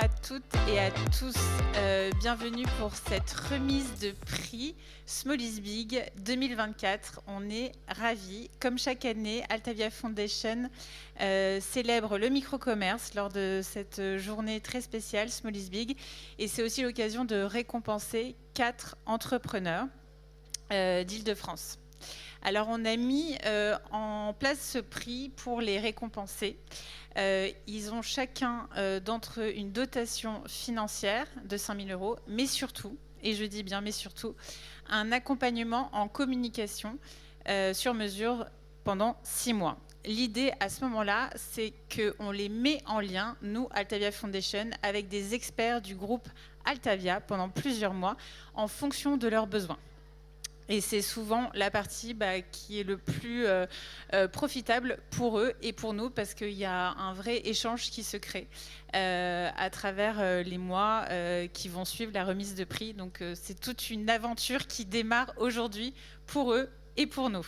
à toutes et à tous, bienvenue pour cette remise de prix Small is Big 2024. On est ravis. Comme chaque année, Altavia Foundation célèbre le micro-commerce lors de cette journée très spéciale Small is Big. Et c'est aussi l'occasion de récompenser 4 entrepreneurs d'Île-de-France. Alors on a mis en place ce prix pour les récompenser. Ils ont chacun d'entre eux une dotation financière de 5 000 €, mais surtout, et je dis bien mais surtout, un accompagnement en communication sur mesure pendant 6 mois. L'idée à ce moment-là, c'est qu'on les met en lien, nous, Altavia Foundation, avec des experts du groupe Altavia pendant plusieurs mois en fonction de leurs besoins. Et c'est souvent la partie qui est le plus profitable pour eux et pour nous, parce qu'il y a un vrai échange qui se crée à travers les mois qui vont suivre la remise de prix. Donc c'est toute une aventure qui démarre aujourd'hui pour eux et pour nous.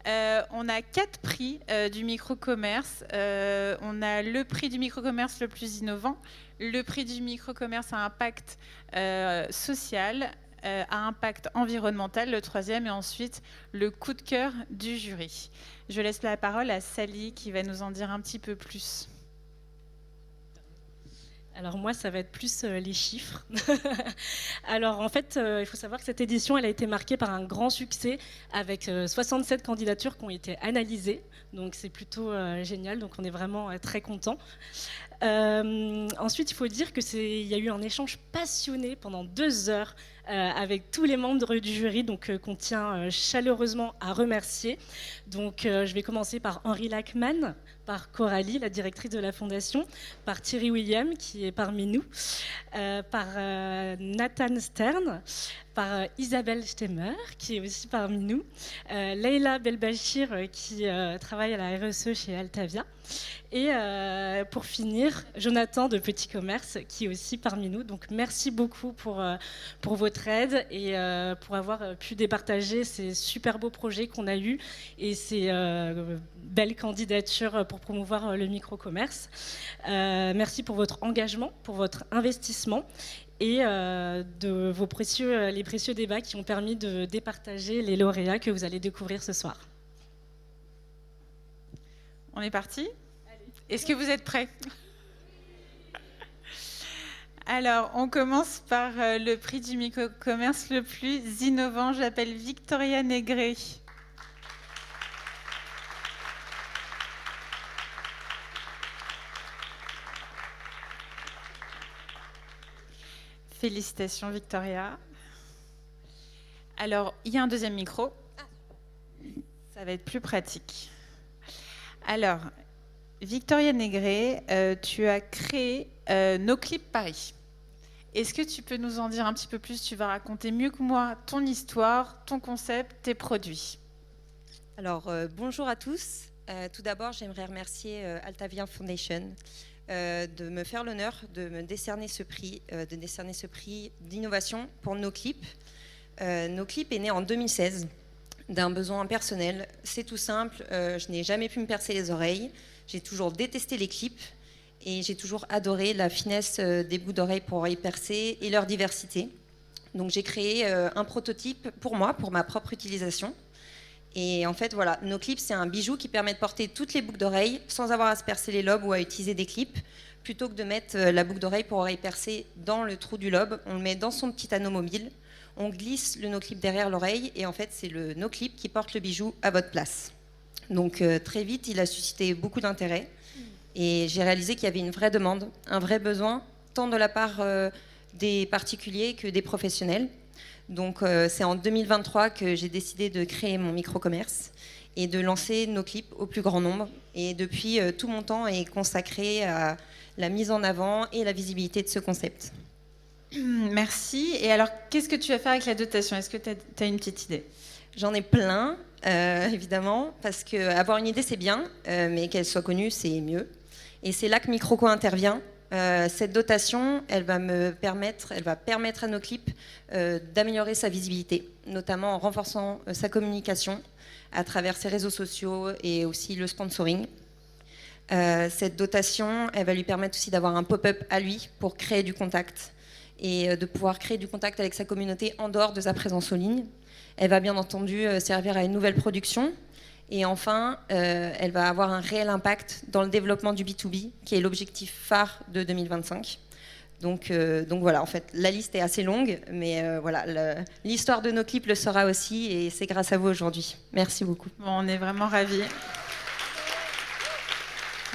On a 4 prix du micro-commerce. On a le prix du micro-commerce le plus innovant, le prix du micro-commerce à impact social, à impact environnemental, le 3e, et ensuite le coup de cœur du jury. Je laisse la parole à Sally qui va nous en dire un petit peu plus. Alors moi, ça va être plus les chiffres. Alors en fait, il faut savoir que cette édition, elle a été marquée par un grand succès avec 67 candidatures qui ont été analysées. Donc c'est plutôt génial, donc on est vraiment très contents. Ensuite, il faut dire qu'il y a eu un échange passionné pendant 2 heures avec tous les membres du jury, donc qu'on tient chaleureusement à remercier. Donc je vais commencer par Henri Lachmann, par Coralie, la directrice de la Fondation, par Thierry William, qui est parmi nous, par Nathan Stern, par Isabelle Stemmer, qui est aussi parmi nous, Leïla Belbachir, qui travaille à la RSE chez Altavia, et pour finir, Jonathan de Petit Commerce, qui est aussi parmi nous. Donc merci beaucoup pour votre aide et pour avoir pu départager ces super beaux projets qu'on a eus et ces belles candidatures pour promouvoir le micro-commerce. Merci pour votre engagement, pour votre investissement et de les précieux débats qui ont permis de départager les lauréats que vous allez découvrir ce soir. On est parti ? Est-ce que vous êtes prêts ? Alors, on commence par le prix du micro-commerce le plus innovant. J'appelle Victoria Négré. Félicitations, Victoria. Alors, il y a un deuxième micro. Ça va être plus pratique. Alors, Victoria Négré, tu as créé NoClip Paris. Est-ce que tu peux nous en dire un petit peu plus ? Tu vas raconter mieux que moi ton histoire, ton concept, tes produits. Alors, bonjour à tous. Tout d'abord, j'aimerais remercier Altavia Foundation de me faire l'honneur de me décerner ce prix, d'innovation pour NoClip. NoClip est né en 2016 d'un besoin personnel. C'est tout simple, je n'ai jamais pu me percer les oreilles. J'ai toujours détesté les clips et j'ai toujours adoré la finesse des boucles d'oreilles pour oreilles percées et leur diversité. Donc j'ai créé un prototype pour moi, pour ma propre utilisation. Et en fait, voilà, NoClip, c'est un bijou qui permet de porter toutes les boucles d'oreilles sans avoir à se percer les lobes ou à utiliser des clips. Plutôt que de mettre la boucle d'oreille pour oreille percée dans le trou du lobe, on le met dans son petit anneau mobile. On glisse le NoClip derrière l'oreille et en fait, c'est le NoClip qui porte le bijou à votre place. Donc très vite, il a suscité beaucoup d'intérêt et j'ai réalisé qu'il y avait une vraie demande, un vrai besoin, tant de la part des particuliers que des professionnels. Donc c'est en 2023 que j'ai décidé de créer mon micro-commerce et de lancer NoClip au plus grand nombre. Et depuis, tout mon temps est consacré à la mise en avant et la visibilité de ce concept. Merci. Et alors, qu'est-ce que tu vas faire avec la dotation ? Est-ce que tu as une petite idée ? J'en ai plein, évidemment, parce qu'avoir une idée, c'est bien, mais qu'elle soit connue, c'est mieux. Et c'est là que Microco intervient. Cette dotation, elle va permettre à NoClip d'améliorer sa visibilité, notamment en renforçant sa communication à travers ses réseaux sociaux et aussi le sponsoring. Cette dotation, elle va lui permettre aussi d'avoir un pop-up à lui pour créer du contact et de pouvoir créer du contact avec sa communauté en dehors de sa présence en ligne. Elle va bien entendu servir à une nouvelle production. Et enfin, elle va avoir un réel impact dans le développement du B2B, qui est l'objectif phare de 2025. Donc voilà, en fait, la liste est assez longue, mais voilà, l'histoire de nos clips le sera aussi, et c'est grâce à vous aujourd'hui. Merci beaucoup. Bon, on est vraiment ravis.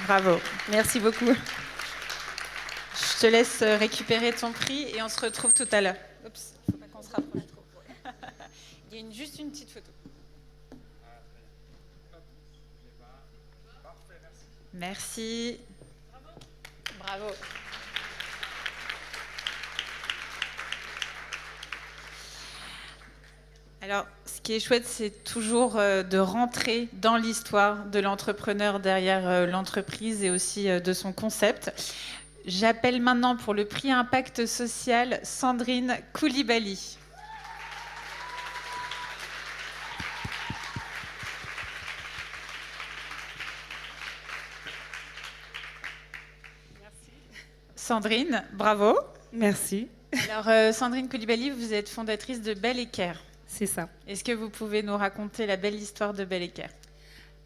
Bravo. Merci beaucoup. Je te laisse récupérer ton prix et on se retrouve tout à l'heure. Oups, il ne faut pas qu'on se rapproche trop. Il y a juste une petite photo. Merci. Bravo. Alors, ce qui est chouette, c'est toujours de rentrer dans l'histoire de l'entrepreneur derrière l'entreprise et aussi de son concept. J'appelle maintenant pour le prix Impact Social Sandrine Koulibaly. Merci. Sandrine, bravo. Merci. Alors, Sandrine Koulibaly, vous êtes fondatrice de Belle Équerre. C'est ça. Est-ce que vous pouvez nous raconter la belle histoire de Belle Équerre ?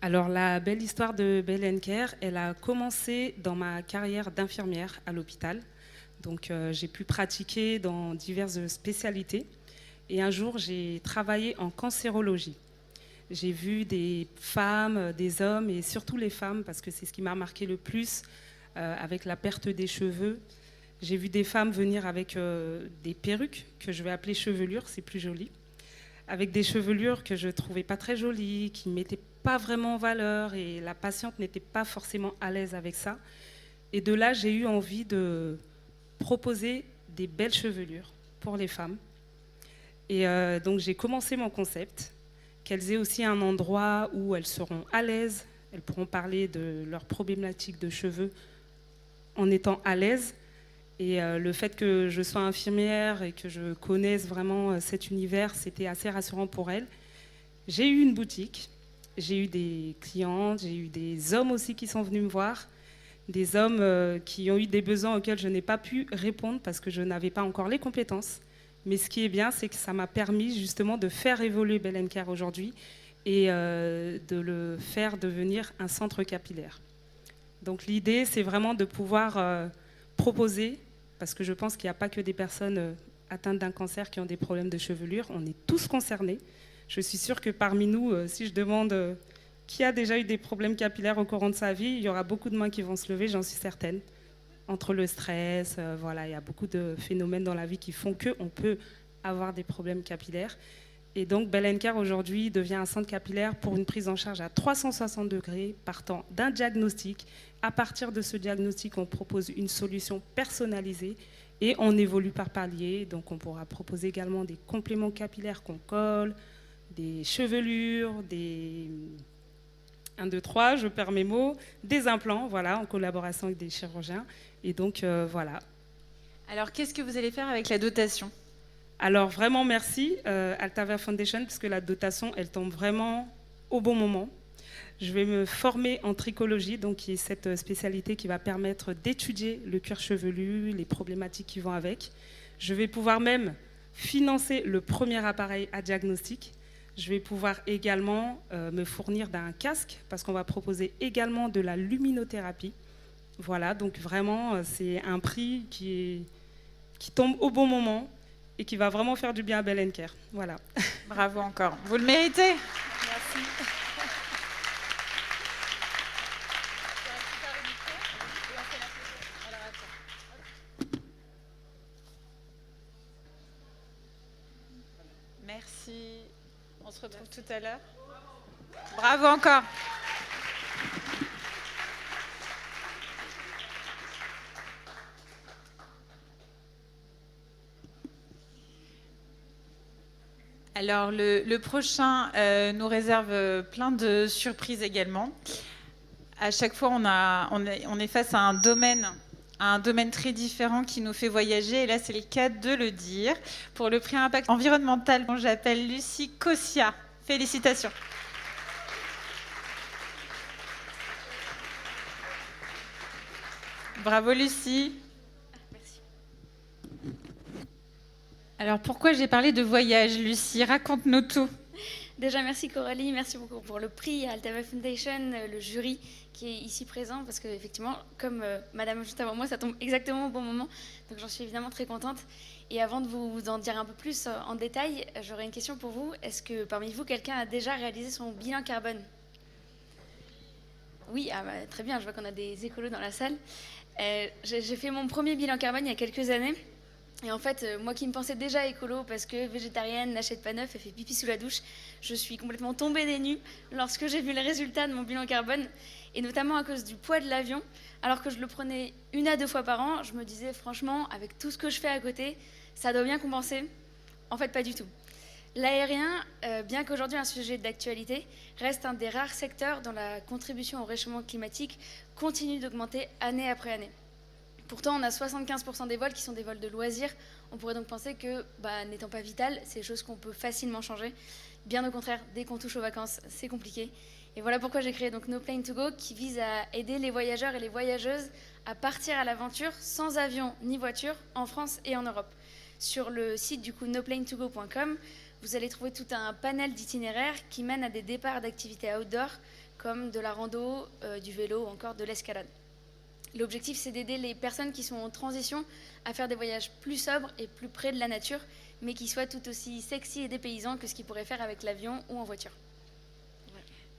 Alors, la belle histoire de Belle Care, elle a commencé dans ma carrière d'infirmière à l'hôpital. Donc, j'ai pu pratiquer dans diverses spécialités. Et un jour, j'ai travaillé en cancérologie. J'ai vu des femmes, des hommes, et surtout les femmes, parce que c'est ce qui m'a marqué le plus, avec la perte des cheveux. J'ai vu des femmes venir avec des perruques, que je vais appeler chevelures, c'est plus joli. Avec des chevelures que je ne trouvais pas très jolies, qui ne mettaient pas vraiment en valeur, et la patiente n'était pas forcément à l'aise avec ça. Et de là, j'ai eu envie de proposer des belles chevelures pour les femmes. Et donc, j'ai commencé mon concept, qu'elles aient aussi un endroit où elles seront à l'aise, elles pourront parler de leurs problématiques de cheveux en étant à l'aise. Et le fait que je sois infirmière et que je connaisse vraiment cet univers, c'était assez rassurant pour elles. J'ai eu une boutique, j'ai eu des clientes, j'ai eu des hommes aussi qui sont venus me voir, des hommes qui ont eu des besoins auxquels je n'ai pas pu répondre parce que je n'avais pas encore les compétences. Mais ce qui est bien, c'est que ça m'a permis justement de faire évoluer Belle Care aujourd'hui et de le faire devenir un centre capillaire. Donc l'idée, c'est vraiment de pouvoir proposer, parce que je pense qu'il n'y a pas que des personnes atteintes d'un cancer qui ont des problèmes de chevelure, on est tous concernés. Je suis sûre que parmi nous, si je demande qui a déjà eu des problèmes capillaires au courant de sa vie, il y aura beaucoup de mains qui vont se lever, j'en suis certaine. Entre le stress, voilà, il y a beaucoup de phénomènes dans la vie qui font qu'on peut avoir des problèmes capillaires. Et donc Belle Care aujourd'hui devient un centre capillaire pour une prise en charge à 360 degrés, partant d'un diagnostic. À partir de ce diagnostic, on propose une solution personnalisée et on évolue par palier. Donc on pourra proposer également des compléments capillaires qu'on colle, des chevelures, des 1, 2, 3, je perds mes mots, des implants, voilà, en collaboration avec des chirurgiens. Et donc voilà. Alors qu'est-ce que vous allez faire avec la dotation ? Alors vraiment merci Altavia Foundation, parce que la dotation, elle tombe vraiment au bon moment. Je vais me former en trichologie, donc qui est cette spécialité qui va permettre d'étudier le cuir chevelu, les problématiques qui vont avec. Je vais pouvoir même financer le premier appareil à diagnostic. Je vais pouvoir également me fournir d'un casque, parce qu'on va proposer également de la luminothérapie. Voilà, donc vraiment, c'est un prix qui tombe au bon moment et qui va vraiment faire du bien à Belle Care. Voilà. Bravo encore. Vous le méritez. Merci. Merci. On se retrouve tout à l'heure. Bravo encore. Alors, le prochain nous réserve plein de surprises également. À chaque fois, on est face à un domaine très différent qui nous fait voyager. Et là, c'est le cas de le dire. Pour le prix Impact environnemental, j'appelle Lucie Cossia. Félicitations. Bravo Lucie. Merci. Alors pourquoi j'ai parlé de voyage, Lucie? Raconte-nous tout. Déjà, merci Coralie, merci beaucoup pour le prix à Altavia Foundation, le jury qui est ici présent, parce qu'effectivement, comme Madame juste avant moi, ça tombe exactement au bon moment, donc j'en suis évidemment très contente. Et avant de vous en dire un peu plus en détail, j'aurais une question pour vous. Est-ce que parmi vous, quelqu'un a déjà réalisé son bilan carbone? Oui, très bien, je vois qu'on a des écolos dans la salle. J'ai fait mon premier bilan carbone il y a quelques années. Et en fait, moi qui me pensais déjà écolo parce que végétarienne, n'achète pas neuf et fait pipi sous la douche, je suis complètement tombée des nues lorsque j'ai vu les résultats de mon bilan carbone, et notamment à cause du poids de l'avion. Alors que je le prenais 1 à 2 fois par an, je me disais franchement, avec tout ce que je fais à côté, ça doit bien compenser. En fait, pas du tout. L'aérien, bien qu'aujourd'hui un sujet d'actualité, reste un des rares secteurs dont la contribution au réchauffement climatique continue d'augmenter année après année. Pourtant, on a 75% des vols qui sont des vols de loisirs. On pourrait donc penser que, n'étant pas vital, c'est des choses qu'on peut facilement changer. Bien au contraire, dès qu'on touche aux vacances, c'est compliqué. Et voilà pourquoi j'ai créé donc No Plane to Go, qui vise à aider les voyageurs et les voyageuses à partir à l'aventure sans avion ni voiture en France et en Europe. Sur le site du coup noplanetogo.com, vous allez trouver tout un panel d'itinéraires qui mènent à des départs d'activités outdoor comme de la rando, du vélo ou encore de l'escalade. L'objectif, c'est d'aider les personnes qui sont en transition à faire des voyages plus sobres et plus près de la nature, mais qui soient tout aussi sexy et dépaysants que ce qu'ils pourraient faire avec l'avion ou en voiture.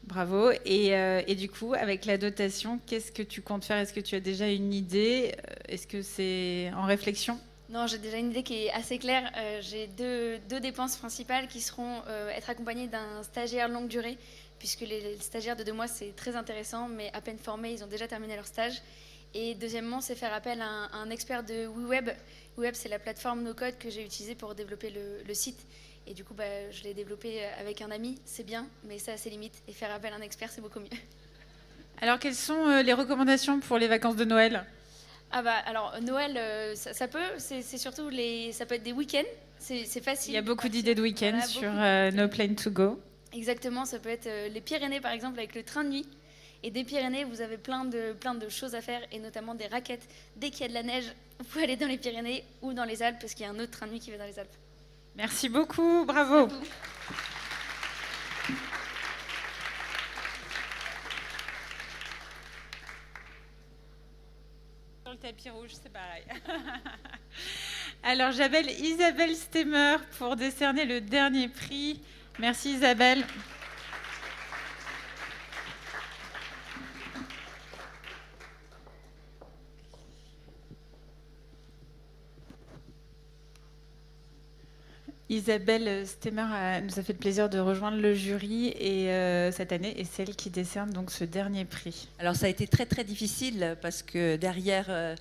Bravo. Et du coup, avec la dotation, qu'est-ce que tu comptes faire? Est-ce que tu as déjà une idée? Est-ce que c'est en réflexion? Non, j'ai déjà une idée qui est assez claire. J'ai deux dépenses principales qui seront être accompagnées d'un stagiaire longue durée, puisque les stagiaires de 2 mois, c'est très intéressant, mais à peine formés, ils ont déjà terminé leur stage. Et deuxièmement, c'est faire appel à un expert de WeWeb. WeWeb, c'est la plateforme no-code que j'ai utilisée pour développer le site. Et du coup, je l'ai développé avec un ami, c'est bien, mais ça a ses limites. Et faire appel à un expert, c'est beaucoup mieux. Alors, quelles sont les recommandations pour les vacances de Noël? Alors Noël, ça peut, c'est surtout ça peut être des week-ends, c'est facile. Il y a beaucoup d'idées de week-end Voilà, sur No Plane to Go. Exactement, ça peut être les Pyrénées par exemple avec le train de nuit. Et des Pyrénées, vous avez plein de choses à faire, et notamment des raquettes. Dès qu'il y a de la neige, vous pouvez aller dans les Pyrénées ou dans les Alpes, parce qu'il y a un autre train de nuit qui va dans les Alpes. Merci beaucoup, bravo. Sur le tapis rouge, c'est pareil. Alors, j'appelle Isabelle Stemmer pour décerner le dernier prix. Merci Isabelle. Isabelle Stemmer nous a fait le plaisir de rejoindre le jury et cette année est celle qui décerne donc ce dernier prix. Alors ça a été très très difficile parce que derrière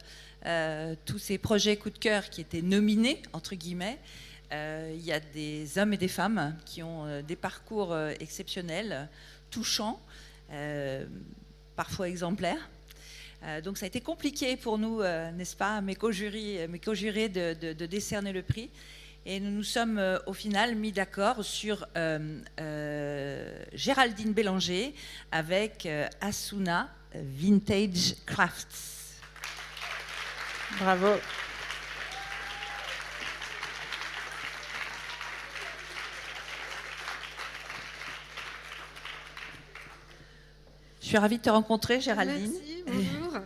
tous ces projets coup de cœur qui étaient nominés entre guillemets, il y a des hommes et des femmes qui ont des parcours exceptionnels, touchants, parfois exemplaires. Donc ça a été compliqué pour nous, n'est-ce pas, mes co-jurés de décerner le prix. Et nous nous sommes au final mis d'accord sur Géraldine Bélanger avec Asuna Vintage Crafts. Bravo. Je suis ravie de te rencontrer, Géraldine. Merci, bonjour,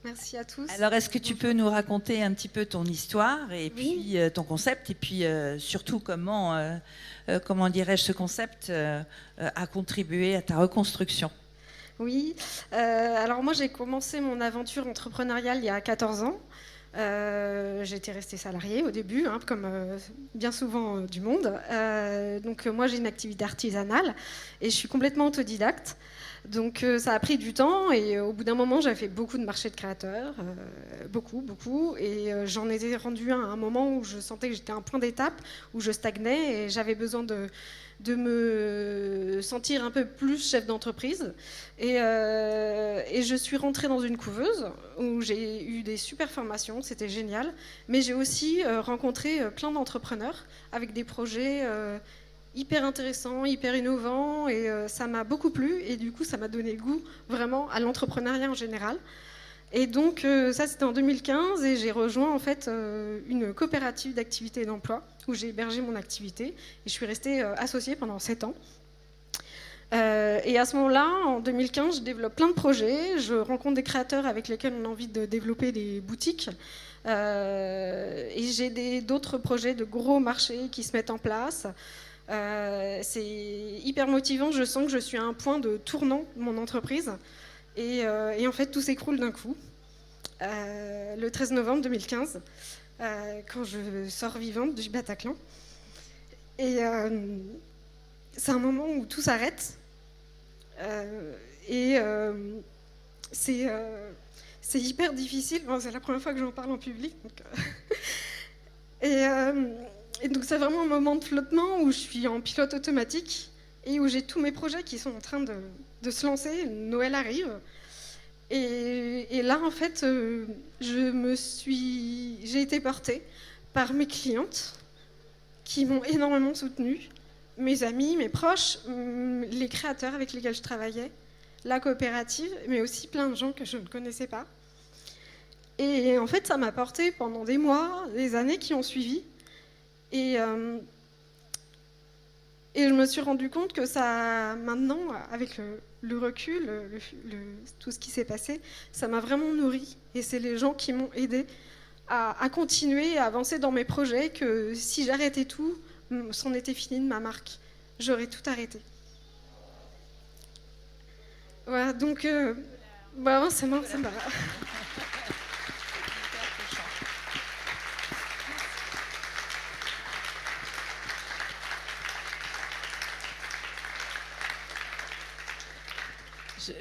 merci à tous. Alors, est-ce que tu peux nous raconter un petit peu ton histoire et puis ton concept, et puis surtout comment dirais-je, ce concept a contribué à ta reconstruction? Oui, alors moi j'ai commencé mon aventure entrepreneuriale il y a 14 ans. J'étais restée salariée au début, comme bien souvent du monde. Donc moi j'ai une activité artisanale et je suis complètement autodidacte. Donc ça a pris du temps et au bout d'un moment j'avais fait beaucoup de marchés de créateurs, beaucoup. Et j'en étais rendue à un moment où je sentais que j'étais à un point d'étape où je stagnais et j'avais besoin de me sentir un peu plus chef d'entreprise. Et je suis rentrée dans une couveuse où j'ai eu des super formations, c'était génial. Mais j'ai aussi rencontré plein d'entrepreneurs avec des projets hyper intéressants, hyper innovants. Et ça m'a beaucoup plu. Et du coup, ça m'a donné goût vraiment à l'entrepreneuriat en général. Et donc ça c'était en 2015 et j'ai rejoint en fait une coopérative d'activité et d'emploi où j'ai hébergé mon activité et je suis restée associée pendant 7 ans. Et à ce moment-là, en 2015, je développe plein de projets, je rencontre des créateurs avec lesquels on a envie de développer des boutiques et j'ai d'autres projets de gros marchés qui se mettent en place. C'est hyper motivant, je sens que je suis à un point de tournant de mon entreprise. Et en fait, tout s'écroule d'un coup. Le 13 novembre 2015, quand je sors vivante du Bataclan. Et c'est un moment où tout s'arrête. C'est hyper difficile. Bon, c'est la première fois que j'en parle en public. Donc, et donc, c'est vraiment un moment de flottement où je suis en pilote automatique et où j'ai tous mes projets qui sont en train de se lancer. Noël arrive. Et là, en fait, j'ai été portée par mes clientes qui m'ont énormément soutenue, mes amis, mes proches, les créateurs avec lesquels je travaillais, la coopérative, mais aussi plein de gens que je ne connaissais pas. Et en fait, ça m'a portée pendant des mois, des années qui ont suivi. Et je me suis rendu compte que ça, maintenant, avec le recul, tout ce qui s'est passé, ça m'a vraiment nourrie. Et c'est les gens qui m'ont aidée à continuer, à avancer dans mes projets, que si j'arrêtais tout, c'en était fini de ma marque. J'aurais tout arrêté. Voilà, donc, bah, c'est marrant, ça me va.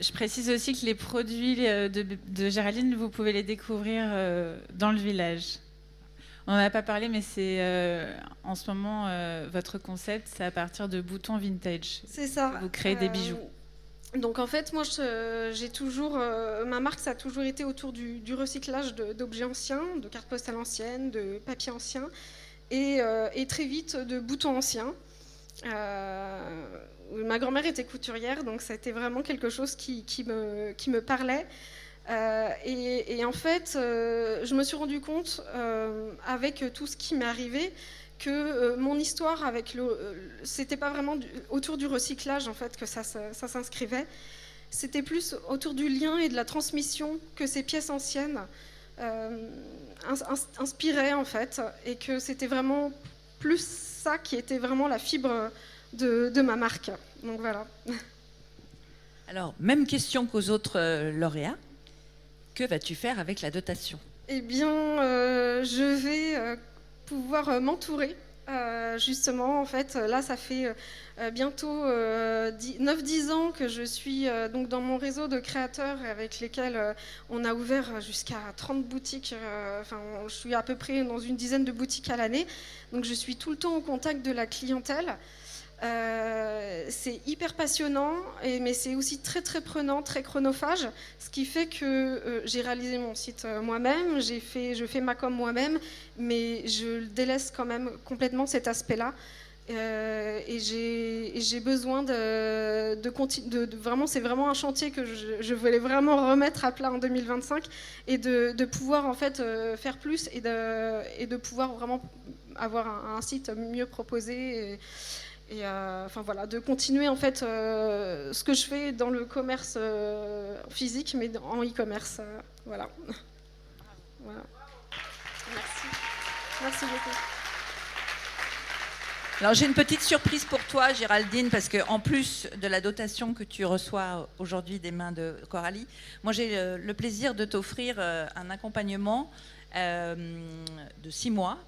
Je précise aussi que les produits de Géraldine, vous pouvez les découvrir dans le village. On n'en a pas parlé, mais c'est en ce moment votre concept, c'est à partir de boutons vintage. C'est ça. Vous créez des bijoux. Donc en fait, moi, j'ai toujours, ma marque, ça a toujours été autour du recyclage d'objets anciens, de cartes postales anciennes, de papier ancien, et très vite de boutons anciens. Ma grand-mère était couturière, donc ça a été vraiment quelque chose qui me parlait. Et en fait, je me suis rendu compte, avec tout ce qui m'est arrivé, que mon histoire avec c'était pas vraiment autour du recyclage en fait que ça s'inscrivait. C'était plus autour du lien et de la transmission que ces pièces anciennes inspiraient en fait, et que c'était vraiment plus ça qui était vraiment la fibre de ma marque. Donc voilà. Alors, même question qu'aux autres lauréats. Que vas-tu faire avec la dotation ? Eh bien, je vais pouvoir m'entourer. Justement, en fait, là, ça fait bientôt 9-10 ans que je suis donc dans mon réseau de créateurs avec lesquels on a ouvert jusqu'à 30 boutiques. Je suis à peu près dans une dizaine de boutiques à l'année. Donc, je suis tout le temps au contact de la clientèle. C'est hyper passionnant, mais c'est aussi très très prenant, très chronophage, ce qui fait que j'ai réalisé mon site moi-même, je fais ma com moi-même, mais je délaisse quand même complètement cet aspect-là. Et j'ai besoin de continuer. Vraiment, c'est vraiment un chantier que je voulais vraiment remettre à plat en 2025 et de pouvoir en fait faire plus et de pouvoir vraiment avoir un site mieux proposé. Voilà, de continuer en fait ce que je fais dans le commerce physique, mais en e-commerce. Voilà. Merci beaucoup. Alors j'ai une petite surprise pour toi, Géraldine, parce qu'en plus de la dotation que tu reçois aujourd'hui des mains de Coralie, moi j'ai le plaisir de t'offrir un accompagnement de 6 mois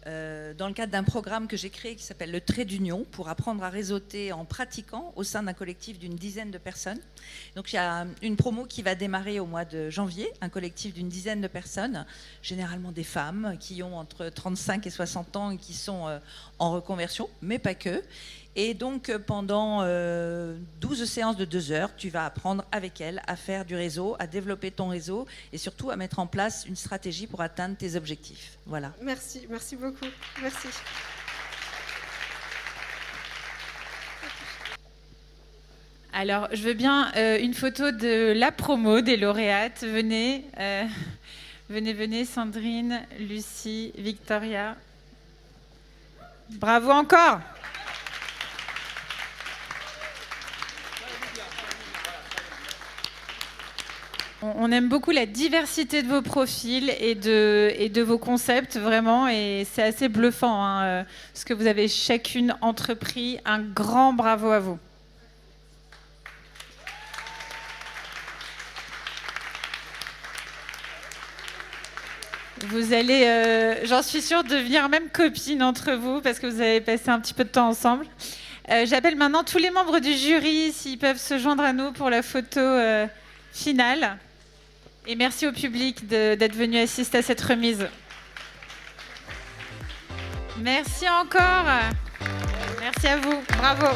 dans le cadre d'un programme que j'ai créé qui s'appelle le Trait d'Union pour apprendre à réseauter en pratiquant au sein d'un collectif d'une dizaine de personnes. Donc il y a une promo qui va démarrer au mois de janvier, un collectif d'une dizaine de personnes, généralement des femmes qui ont entre 35 et 60 ans et qui sont en reconversion, mais pas que. Et donc, pendant 12 séances de 2 heures, tu vas apprendre avec elles à faire du réseau, à développer ton réseau et surtout à mettre en place une stratégie pour atteindre tes objectifs. Voilà. Merci beaucoup. Merci. Alors, je veux bien une photo de la promo des lauréates. Venez, venez, Sandrine, Lucie, Victoria. Bravo encore. On aime beaucoup la diversité de vos profils et de vos concepts, vraiment, et c'est assez bluffant hein, ce que vous avez chacune entrepris. Un grand bravo à vous. Vous allez, j'en suis sûre, devenir même copines entre vous parce que vous avez passé un petit peu de temps ensemble. J'appelle maintenant tous les membres du jury s'ils peuvent se joindre à nous pour la photo finale. Et merci au public d'être venu assister à cette remise. Merci encore. Merci à vous. Bravo.